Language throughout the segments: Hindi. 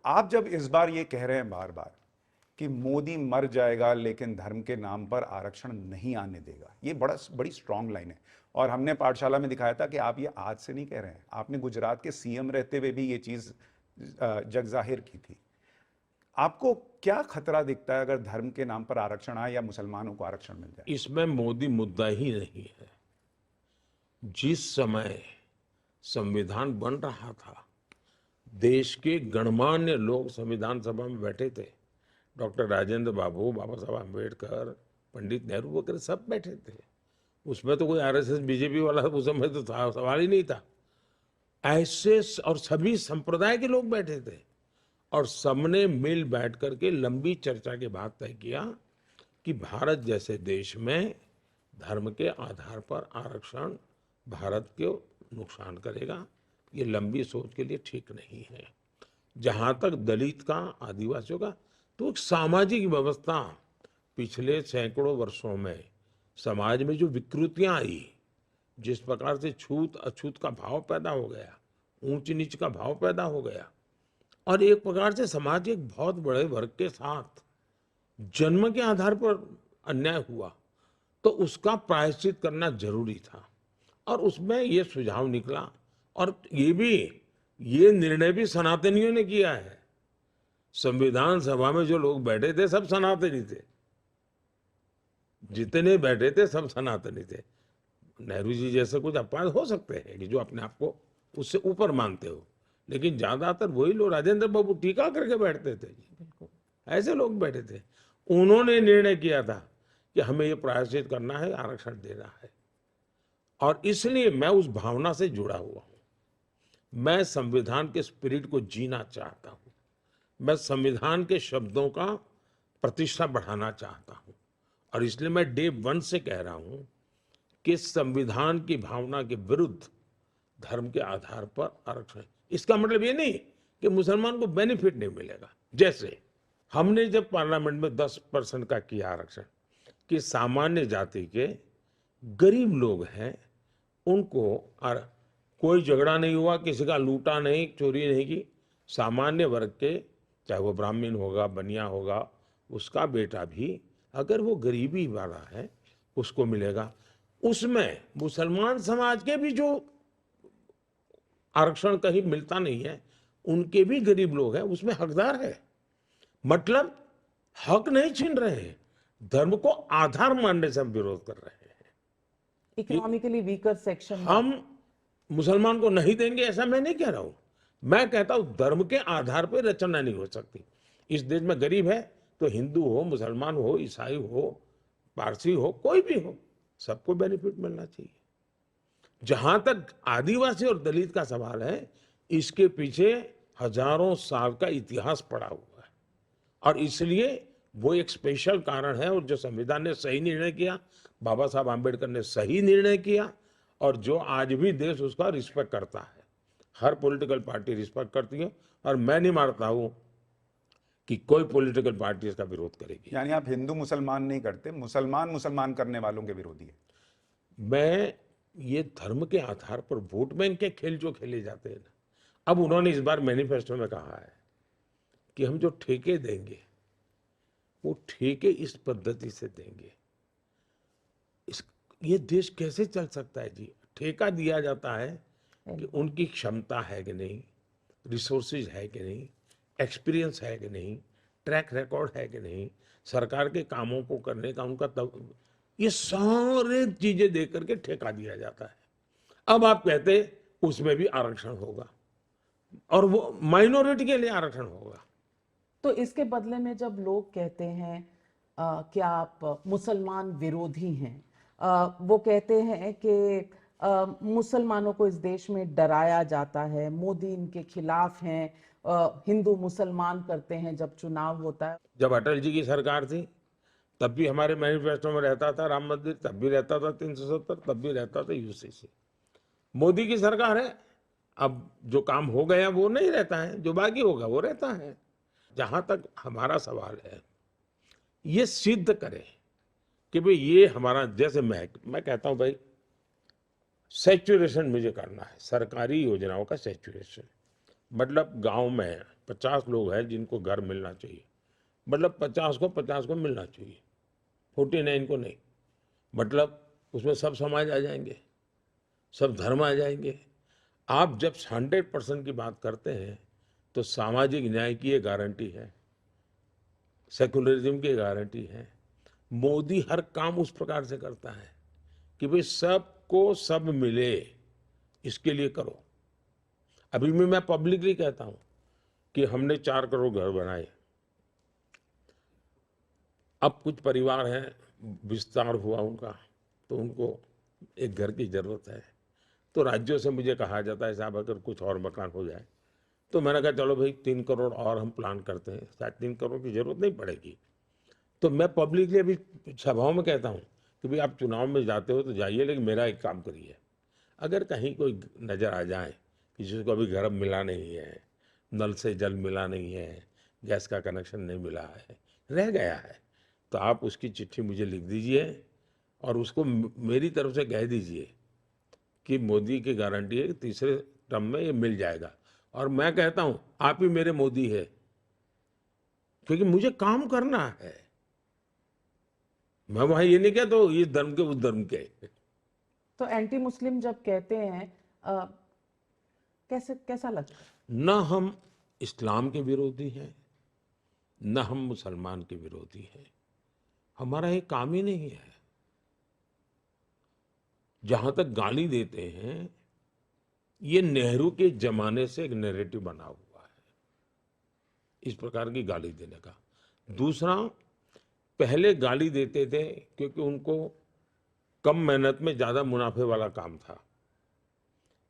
आप जब इस बार ये कह रहे हैं बार बार कि मोदी मर जाएगा लेकिन धर्म के नाम पर आरक्षण नहीं आने देगा, ये बड़ी स्ट्रांग लाइन है। और हमने पाठशाला में दिखाया था कि आप ये आज से नहीं कह रहे हैं, आपने गुजरात के सीएम रहते हुए भी ये चीज जग जाहिर की थी। आपको क्या खतरा दिखता है अगर धर्म के नाम पर आरक्षण आए या मुसलमानों को आरक्षण मिल जाए? इसमें मोदी मुद्दा ही नहीं है। जिस समय संविधान बन रहा था, देश के गणमान्य लोग संविधान सभा में बैठे थे। डॉक्टर राजेंद्र बाबू, बाबा साहब अम्बेडकर, पंडित नेहरू वगैरह सब बैठे थे। उसमें तो कोई आरएसएस बीजेपी वाला उस समय तो सवाल ही नहीं था। ऐसे और सभी संप्रदाय के लोग बैठे थे और सबने मिल बैठ करके लंबी चर्चा के बाद तय किया कि भारत जैसे देश में धर्म के आधार पर आरक्षण भारत को नुकसान करेगा। ये लंबी सोच के लिए ठीक नहीं है। जहाँ तक दलित का, आदिवासियों का, तो एक सामाजिक व्यवस्था पिछले सैकड़ों वर्षों में समाज में जो विकृतियां आई, जिस प्रकार से छूत अछूत का भाव पैदा हो गया, ऊंच नीच का भाव पैदा हो गया और एक प्रकार से समाज एक बहुत बड़े वर्ग के साथ जन्म के आधार पर अन्याय हुआ, तो उसका प्रायश्चित करना जरूरी था। और उसमें ये सुझाव निकला और ये निर्णय भी सनातनियों ने किया है। संविधान सभा में जो लोग बैठे थे सब सनातनी थे, जितने बैठे थे सब सनातनी थे। नेहरू जी जैसे कुछ अपवाद हो सकते हैं कि जो अपने आप को उससे ऊपर मानते हो, लेकिन ज्यादातर वही लोग, राजेंद्र बाबू टीका करके बैठते थे, ऐसे लोग बैठे थे। उन्होंने निर्णय किया था कि हमें ये प्रायश्चित करना है, आरक्षण देना है। और इसलिए मैं उस भावना से जुड़ा हुआ हूं। मैं संविधान के स्पिरिट को जीना चाहता हूं। मैं संविधान के शब्दों का प्रतिष्ठा बढ़ाना चाहता हूं और इसलिए मैं डे वन से कह रहा हूं कि संविधान की भावना के विरुद्ध धर्म के आधार पर आरक्षण। इसका मतलब ये नहीं कि मुसलमान को बेनिफिट नहीं मिलेगा। जैसे हमने जब पार्लियामेंट में 10% का किया आरक्षण, कि सामान्य जाति के गरीब लोग हैं उनको कोई झगड़ा नहीं हुआ, किसी का लूटा नहीं, चोरी नहीं की। सामान्य वर्ग के, चाहे वो ब्राह्मण होगा, बनिया होगा, उसका बेटा भी अगर वो गरीबी वाला है उसको मिलेगा। उसमें मुसलमान समाज के भी जो आरक्षण कहीं मिलता नहीं है, उनके भी गरीब लोग हैं, उसमें हकदार है। मतलब हक नहीं छीन रहे हैं, धर्म को आधार मानने से हम विरोध कर रहे हैं। इकोनॉमिकली वीकर सेक्शन हम मुसलमान को नहीं देंगे ऐसा मैं नहीं कह रहा हूं। मैं कहता हूं धर्म के आधार पर रचना नहीं हो सकती। इस देश में गरीब है तो हिंदू हो, मुसलमान हो, ईसाई हो, पारसी हो, कोई भी हो, सबको बेनिफिट मिलना चाहिए। जहां तक आदिवासी और दलित का सवाल है, इसके पीछे हजारों साल का इतिहास पड़ा हुआ है और इसलिए वो एक स्पेशल कारण है। और जो संविधान ने सही निर्णय किया, बाबा साहब आम्बेडकर ने सही निर्णय किया और जो आज भी देश उसका रिस्पेक्ट करता है। हर पॉलिटिकल पार्टी रिस्पेक्ट करती है और मैं नहीं मानता हूं कि कोई पॉलिटिकल पार्टी इसका विरोध करेगी। यानी आप हिंदू मुसलमान नहीं करते, मुसलमान करने वालों के विरोधी है। मैं ये धर्म के आधार पर वोट बैंक के खेल जो खेले जाते हैं ना, अब उन्होंने इस बार मैनिफेस्टो में कहा है कि हम जो ठेके देंगे वो ठेके इस पद्धति से देंगे। ये देश कैसे चल सकता है जी? ठेका दिया जाता है कि उनकी क्षमता है कि नहीं, रिसोर्सेज है कि नहीं, एक्सपीरियंस है कि नहीं, ट्रैक रिकॉर्ड है कि नहीं, सरकार के कामों को करने का उनका ये सारे चीजें देख करके ठेका दिया जाता है। अब आप कहते उसमें भी आरक्षण होगा और वो माइनॉरिटी के लिए आरक्षण होगा। तो इसके बदले में जब लोग कहते हैं कि आप मुसलमान विरोधी हैं, वो कहते हैं कि मुसलमानों को इस देश में डराया जाता है, मोदी इनके खिलाफ हैं, हिंदू मुसलमान करते हैं जब चुनाव होता है। जब अटल जी की सरकार थी तब भी हमारे मैनिफेस्टो में रहता था राम मंदिर, तब भी रहता था 370, तब भी रहता था यूसीसी। मोदी की सरकार है, अब जो काम हो गया वो नहीं रहता है, जो बाकी होगा वो रहता है। जहां तक हमारा सवाल है, ये सिद्ध करें कि भाई ये हमारा, जैसे मैं कहता हूं भाई सैचुरेशन मुझे करना है, सरकारी योजनाओं का सैचुरेशन। मतलब गांव में 50 लोग हैं जिनको घर मिलना चाहिए, मतलब 50 को मिलना चाहिए, 49 को नहीं। मतलब उसमें सब समाज आ जाएंगे, सब धर्म आ जाएंगे। आप जब 100% की बात करते हैं तो सामाजिक न्याय की ये गारंटी है, सेकुलरिज्म की गारंटी है। मोदी हर काम उस प्रकार से करता है कि भाई सबको सब मिले, इसके लिए करो। अभी भी मैं पब्लिकली कहता हूं कि हमने 4 करोड़ घर बनाए। अब कुछ परिवार हैं, विस्तार हुआ उनका, तो उनको एक घर की जरूरत है। तो राज्यों से मुझे कहा जाता है साहब अगर कुछ और मकान हो जाए, तो मैंने कहा चलो भाई 3 करोड़ और हम प्लान करते हैं, शायद 3 करोड़ की जरूरत नहीं पड़ेगी। तो मैं पब्लिकली अभी सभाओं में कहता हूँ कि भाई आप चुनाव में जाते हो तो जाइए, लेकिन मेरा एक काम करिए, अगर कहीं कोई नज़र आ जाए किसी को अभी घर मिला नहीं है, नल से जल मिला नहीं है, गैस का कनेक्शन नहीं मिला है, रह गया है, तो आप उसकी चिट्ठी मुझे लिख दीजिए और उसको मेरी तरफ से कह दीजिए कि मोदी की गारंटी है कि तीसरे टर्म में ये मिल जाएगा। और मैं कहता हूं आप ही मेरे मोदी है, क्योंकि मुझे काम करना है। मैं वहां ये नहीं कहता हूं इस धर्म के उस धर्म के। तो एंटी मुस्लिम जब कहते हैं कैसा लगता है? न हम इस्लाम के विरोधी हैं, न हम मुसलमान के विरोधी हैं, हमारा ये काम ही नहीं है। जहां तक गाली देते हैं, ये नेहरू के जमाने से एक नैरेटिव बना हुआ है, इस प्रकार की गाली देने का। दूसरा, पहले गाली देते थे क्योंकि उनको कम मेहनत में ज्यादा मुनाफे वाला काम था,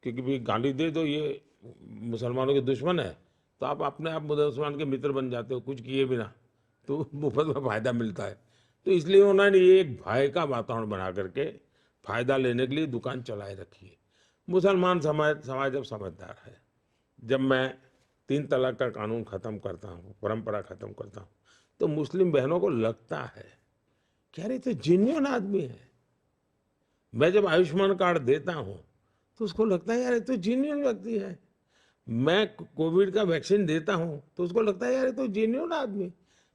क्योंकि भी गाली दे दो ये मुसलमानों के दुश्मन है, तो आप अपने आप मुसलमान के मित्र बन जाते हो, कुछ किए बिना, तो मुफ्त में फायदा मिलता है। तो इसलिए उन्होंने ये एक भय का वातावरण बना करके फायदा लेने के लिए दुकान चलाए रखी है। मुसलमान समाज अब समझदार है। जब मैं 3 तलाक का कानून खत्म करता हूँ, परंपरा खत्म करता हूँ, तो मुस्लिम बहनों को लगता है कि अरे तो जेन्युइन आदमी है। मैं जब आयुष्मान कार्ड देता हूँ तो उसको लगता है यार ये तो जेन्युइन व्यक्ति है। मैं कोविड का वैक्सीन देता हूँ तो उसको लगता है यार ये तो जेन्युइन आदमी,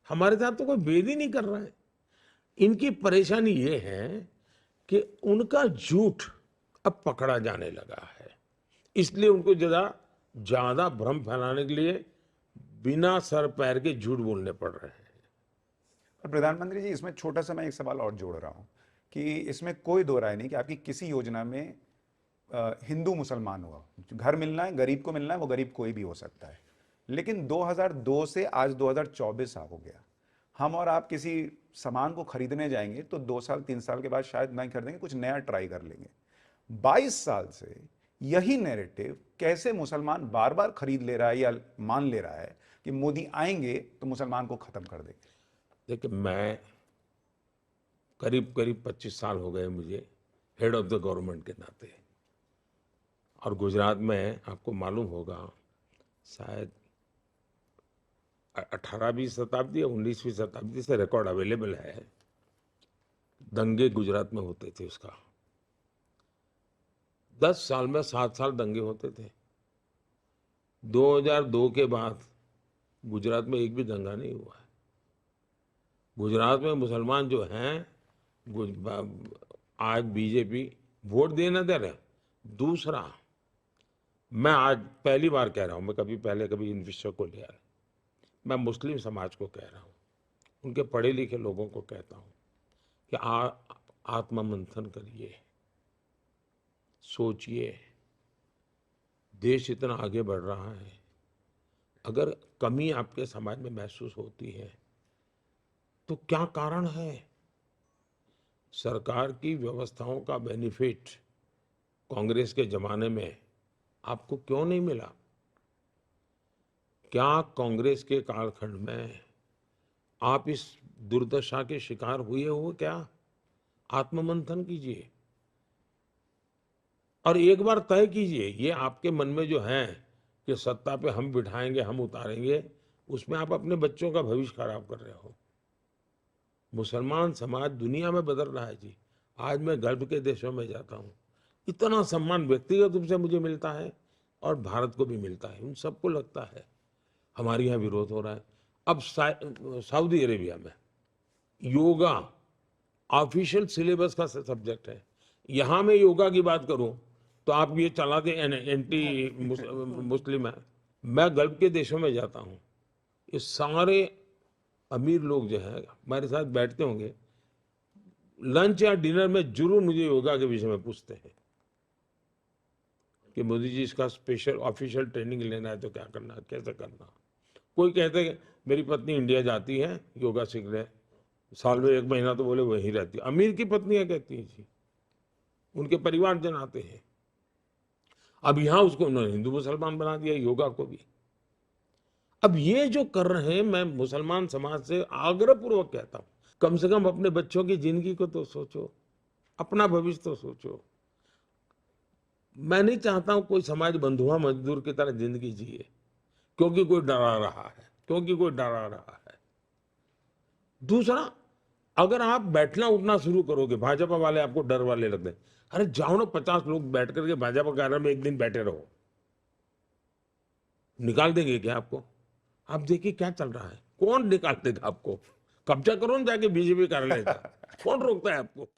हमारे साथ तो कोई भेद ही नहीं कर रहा है। इनकी परेशानी ये है कि उनका झूठ अब पकड़ा जाने लगा है, इसलिए उनको ज्यादा भ्रम फैलाने के लिए बिना सर पैर के झूठ बोलने पड़ रहे हैं। और प्रधानमंत्री जी, इसमें छोटा सा मैं एक सवाल और जोड़ रहा हूँ कि इसमें कोई दो राय नहीं कि आपकी किसी योजना में हिंदू मुसलमान हुआ, घर मिलना है, गरीब को मिलना है, वो गरीब कोई भी हो सकता है। लेकिन 2002 से आज 2024 हो गया, हम और आप किसी सामान को खरीदने जाएंगे तो 2 साल 3 साल के बाद शायद नहीं खरीदेंगे, कुछ नया ट्राई कर लेंगे। 22 साल से यही नैरेटिव कैसे मुसलमान बार बार खरीद ले रहा है या मान ले रहा है कि मोदी आएंगे तो मुसलमान को खत्म कर देंगे। देखिए, मैं करीब 25 साल हो गए मुझे हेड ऑफ द गवर्नमेंट के नाते, और गुजरात में आपको मालूम होगा शायद 18वीं शताब्दी या 19वीं शताब्दी से रिकॉर्ड अवेलेबल है, दंगे गुजरात में होते थे। उसका 10 साल में 7 साल दंगे होते थे। 2002 के बाद गुजरात में एक भी दंगा नहीं हुआ है। गुजरात में मुसलमान जो हैं आज बीजेपी वोट देना दे रहे। दूसरा, मैं आज पहली बार कह रहा हूं, मैं कभी इन विषयों को ले आया, मैं मुस्लिम समाज को कह रहा हूं, उनके पढ़े लिखे लोगों को कहता हूं कि आत्ममंथन करिए, सोचिए, देश इतना आगे बढ़ रहा है, अगर कमी आपके समाज में महसूस होती है तो क्या कारण है? सरकार की व्यवस्थाओं का बेनिफिट कांग्रेस के जमाने में आपको क्यों नहीं मिला? क्या कांग्रेस के कालखंड में आप इस दुर्दशा के शिकार हुए हो क्या? आत्ममंथन कीजिए और एक बार तय कीजिए, ये आपके मन में जो है कि सत्ता पे हम बिठाएंगे, हम उतारेंगे, उसमें आप अपने बच्चों का भविष्य खराब कर रहे हो। मुसलमान समाज दुनिया में बदल रहा है जी। आज मैं गल्फ के देशों में जाता हूँ, इतना सम्मान व्यक्तिगत रूप से मुझे मिलता है और भारत को भी मिलता है। उन सबको लगता है हमारे यहाँ विरोध हो रहा है। अब सऊदी अरेबिया में योगा ऑफिशियल सिलेबस का सब्जेक्ट है। यहाँ मैं योगा की बात करूं तो आप ये चला दे एंटी मुस्लिम है। मैं गल्फ के देशों में जाता हूँ, ये सारे अमीर लोग जो है हमारे साथ बैठते होंगे, लंच या डिनर में जरूर मुझे योगा के विषय में पूछते हैं कि मोदी जी इसका स्पेशल ऑफिशियल ट्रेनिंग लेना है तो क्या करना, कैसे करना। कोई कहते हैं मेरी पत्नी इंडिया जाती है योगा सीखने, साल में 1 महीना तो बोले वहीं रहती है। अमीर की पत्नियां कहती हैं जी, उनके परिवारजन आते हैं। अब यहाँ उसको उन्होंने हिंदू मुसलमान बना दिया, योगा को भी। अब ये जो कर रहे हैं, मैं मुसलमान समाज से आग्रहपूर्वक कहता हूं, कम से कम अपने बच्चों की जिंदगी को तो सोचो, अपना भविष्य तो सोचो। मैं नहीं चाहता हूं कोई समाज बंधुआ मजदूर की तरह जिंदगी जिए क्योंकि कोई डरा रहा है, क्योंकि कोई डरा रहा है। दूसरा, अगर आप बैठना उठना शुरू करोगे, भाजपा वाले आपको डर वाले लगते हैं, अरे जाओ ना 50 लोग बैठ करके भाजपा कार्यालय में एक दिन बैठे रहो, निकाल देंगे क्या आपको? आप देखिए क्या चल रहा है, कौन निकाल देगा आपको? कब्जा करो ना जाके बीजेपी कार्यालय का, कौन रोकता है आपको?